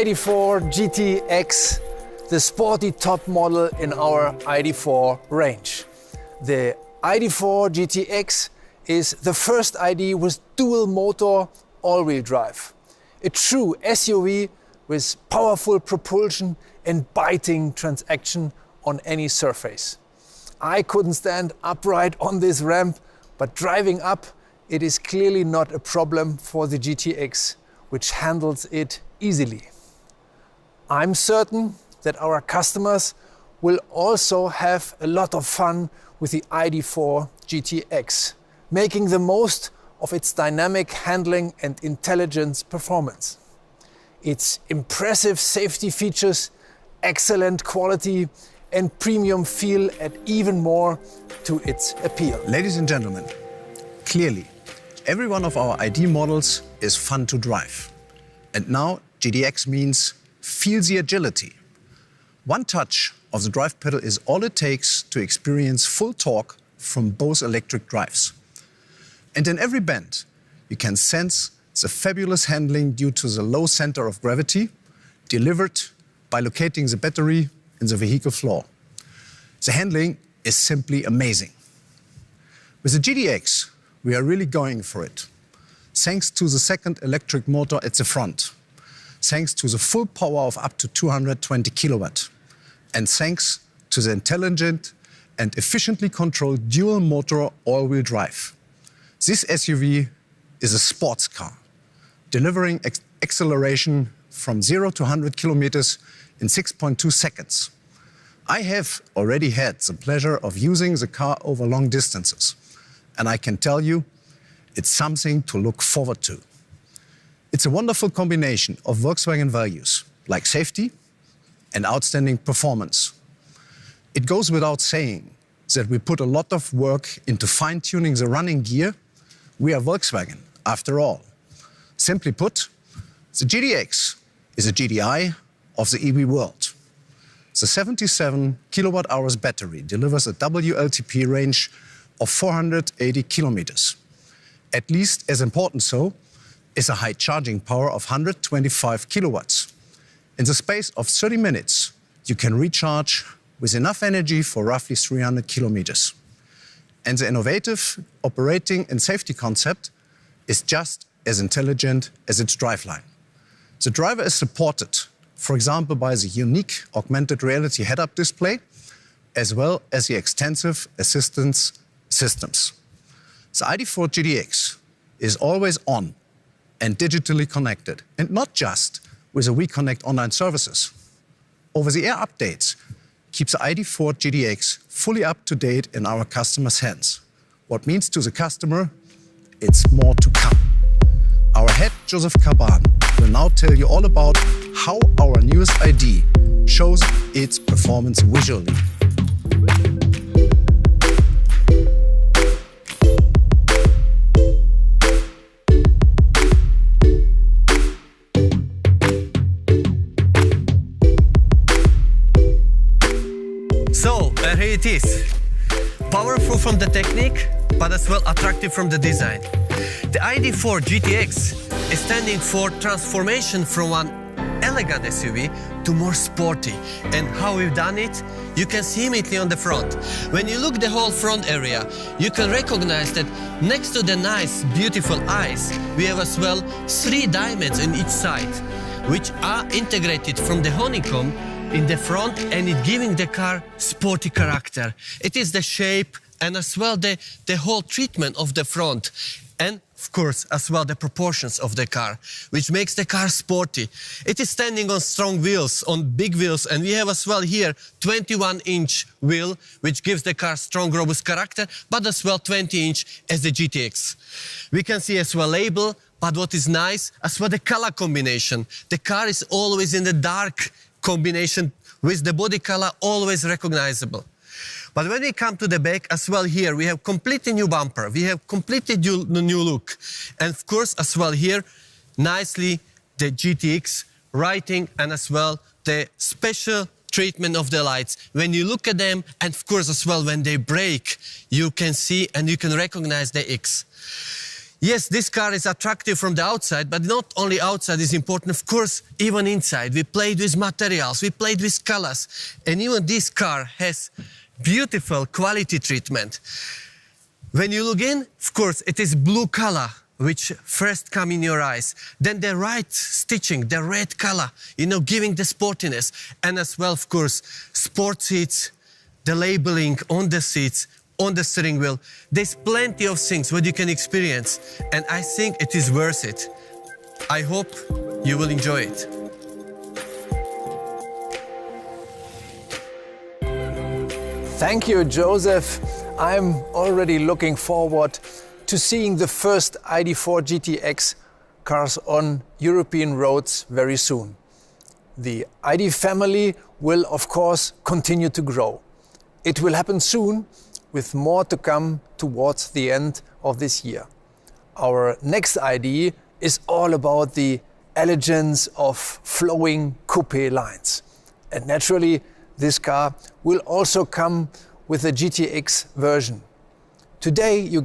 ID.4 GTX, the sporty top model in our ID.4 range. The ID.4 GTX is the first ID with dual motor all-wheel drive. A true SUV with powerful propulsion and biting transaction on any surface. I couldn't stand upright on this ramp, but driving up, it is clearly not a problem for the GTX, which handles it easily. I'm certain that our customers will also have a lot of fun with the ID.4 GTX, making the most of its dynamic handling and intelligence performance. Its impressive safety features, excellent quality and premium feel add even more to its appeal. Ladies and gentlemen, clearly, every one of our ID models is fun to drive. And now GTX means feel the agility. One touch of the drive pedal is all it takes to experience full torque from both electric drives. And in every bend, you can sense the fabulous handling due to the low center of gravity delivered by locating the battery in the vehicle floor. The handling is simply amazing. With the GTX, we are really going for it. Thanks to the second electric motor at the front, thanks to the full power of up to 220 kilowatt, and thanks to the intelligent and efficiently controlled dual motor all-wheel drive. This SUV is a sports car, delivering acceleration from 0 to 100 kilometers in 6.2 seconds. I have already had the pleasure of using the car over long distances, and I can tell you, it's something to look forward to. It's a wonderful combination of Volkswagen values, like safety and outstanding performance. It goes without saying that we put a lot of work into fine-tuning the running gear. We are Volkswagen, after all. Simply put, the GTX is a GDI of the EV world. The 77 kilowatt-hours battery delivers a WLTP range of 480 kilometers. At least as important so is a high charging power of 125 kilowatts. In the space of 30 minutes, you can recharge with enough energy for roughly 300 kilometers. And the innovative operating and safety concept is just as intelligent as its driveline. The driver is supported, for example, by the unique augmented reality head-up display, as well as the extensive assistance systems. The ID.4 GTX is always on and digitally connected, and not just with the WeConnect online services. Over-the-air updates keeps the ID.4 GTX fully up to date in our customers' hands. What means to the customer, it's more to come. Our head, Joseph Caban, will now tell you all about how our newest ID shows its performance visually. So, here it is. Powerful from the technique, but as well attractive from the design. The ID.4 GTX is standing for transformation from one elegant SUV to more sporty. And how we've done it, you can see immediately on the front. When you look the whole front area, you can recognize that next to the nice, beautiful eyes, we have as well 3 diamonds on each side, which are integrated from the honeycomb in the front, and it giving the car sporty character. It is the shape and as well the whole treatment of the front. And of course, as well the proportions of the car, which makes the car sporty. It is standing on strong wheels, on big wheels, and we have as well here 21-inch wheel, which gives the car strong, robust character, but as well 20-inch as the GTX. We can see as well label, but what is nice, as well the color combination. The car is always in the dark combination with the body color always recognizable. But when we come to the back as well here, we have completely new bumper. We have completely new look. And of course, as well here, nicely the GTX writing and as well the special treatment of the lights. When you look at them, and of course as well when they brake, you can see and you can recognize the X. Yes, this car is attractive from the outside, but not only outside is important, of course, even inside. We played with materials, we played with colors, and even this car has beautiful quality treatment. When you look in, of course, it is blue color, which first come in your eyes. Then the right stitching, the red color, giving the sportiness. And as well, of course, sport seats, the labeling on the seats, on the steering wheel. There's plenty of things what you can experience, and I think it is worth it. I hope you will enjoy it. Thank you, Joseph. I'm already looking forward to seeing the first ID.4 GTX cars on European roads very soon. The ID family will, of course, continue to grow. It will happen soon, with more to come towards the end of this year. Our next ID is all about the elegance of flowing coupe lines. And naturally, this car will also come with a GTX version. Today, you